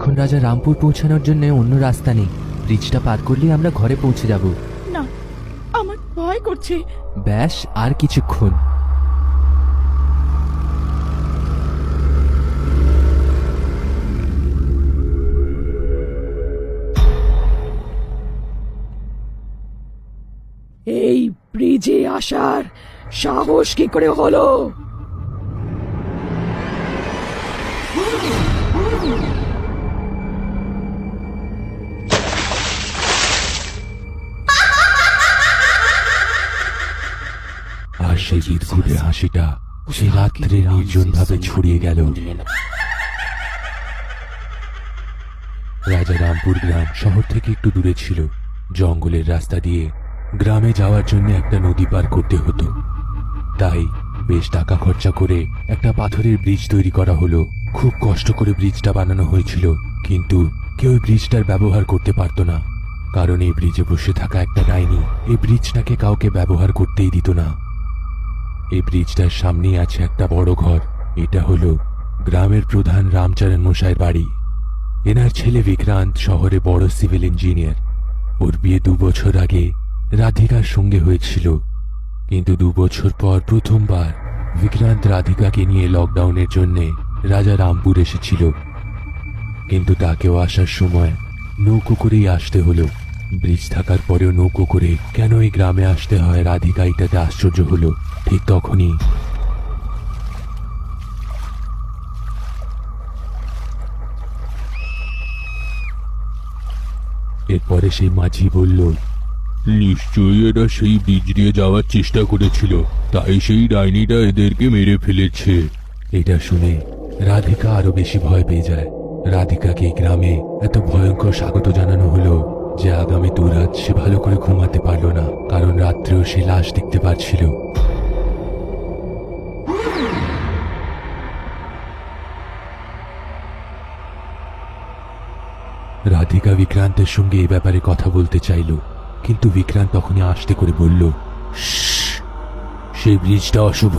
এখন রাজা রামপুর পৌঁছানোর জন্য অন্য রাস্তা নেই। ব্রিজটা পার করলেই আমরা ঘরে পৌঁছে যাব। না, আমার ভয় করছে। ব্যাস আর কিছুক্ষণ। এই ব্রিজে আসার সাহস কি করে হলো? আর সেই বিদঘুটে হাসিটা সেই রাত্রে নির্জন ভাবে ছড়িয়ে গেল। রাজা রামপুর গ্রাম শহর থেকে একটু দূরে ছিল। জঙ্গলের রাস্তা দিয়ে গ্রামে যাওয়ার জন্য একটা নদী পার করতে হতো। তাই বেশ টাকা খরচা করে একটা পাথরের ব্রিজ তৈরি করা হলো। খুব কষ্ট করে ব্রিজটা বানানো হয়েছিল, কিন্তু কেউ ব্রিজটার ব্যবহার করতে পারতো না, কারণ এই ব্রিজে বসে থাকা একটা ডাইনি এই ব্রিজটাকে কাউকে ব্যবহার করতেই দিত না। এই ব্রিজটার সামনেই আছে একটা বড় ঘর। এটা হলো গ্রামের প্রধান রামচরণ মশাইয়ের বাড়ি। এনার ছেলে বিক্রান্ত শহরে বড় সিভিল ইঞ্জিনিয়ার। ওর বিয়ে 2 বছর আগে রাধিকার সঙ্গে হয়েছিল, কিন্তু 2 বছর পর প্রথমবার বিক্রান্ত রাধিকাকে নিয়ে লকডাউনের জন্য রাজা রামপুর এসেছিল। কিন্তু তাকেও আসার সময় নৌকো করেই আসতে হলো। ব্রিজ থাকার পরেও নৌকো করে কেন এই গ্রামে আসতে হয় রাধিকা এটাতে আশ্চর্য হলো। ঠিক তখনই এরপরে সেই মাঝি বলল, নিশ্চয়ই এরা সেই ব্রিজ দিয়ে যাওয়ার চেষ্টা করেছিল, তাই সেই ডাইনিটা এদেরকে মেরে ফেলেছে। এটা শুনে রাধিকা আরো বেশি ভয় পেয়ে যায়। রাধিকাকে এই গ্রামে এত ভয়ঙ্কর স্বাগত জানানো হলো যে আগামী 2 রাত সে ভালো করে ঘুমাতে পারল না, কারণ রাত্রেও সে লাশ দেখতে পাচ্ছিল। রাধিকা বিক্রান্তের সঙ্গে এই ব্যাপারে কথা বলতে চাইল, কিন্তু বিক্রান্ত তখনই আস্তে করে বলল, সেই ব্রিজটা অশুভ,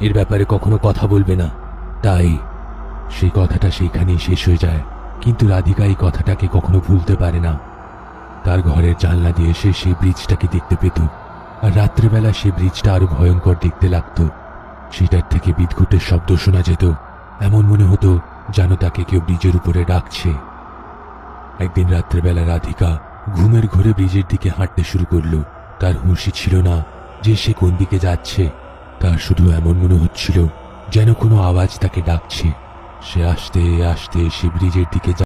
এর ব্যাপারে কখনো কথা বলবে না। তাই সেই কথাটা সেইখানেই শেষ হয়ে যায়। কিন্তু রাধিকা এই কথাটাকে কখনো ভুলতে পারে না। তার ঘরের জানলা দিয়ে সে সেই ব্রিজটাকে দেখতে পেত, আর রাত্রেবেলা সেই ব্রিজটা আরো ভয়ঙ্কর দেখতে লাগতো। সেটার থেকে বিদঘুটের শব্দ শোনা যেত, এমন মনে হতো যেন তাকে কেউ ব্রিজের উপরে ডাকছে। একদিন রাত্রেবেলা রাধিকা ঘুমের ঘোরে ব্রিজের দিকে হাঁটতে শুরু করলো। তার হুঁশই ছিল না যে সে কোন দিকে যাচ্ছে। তার শুধু এমন মনে হচ্ছিল যেন কোনো আওয়াজ তাকে ডাকছে। সে আস্তে আস্তে সে ব্রিজের দিকে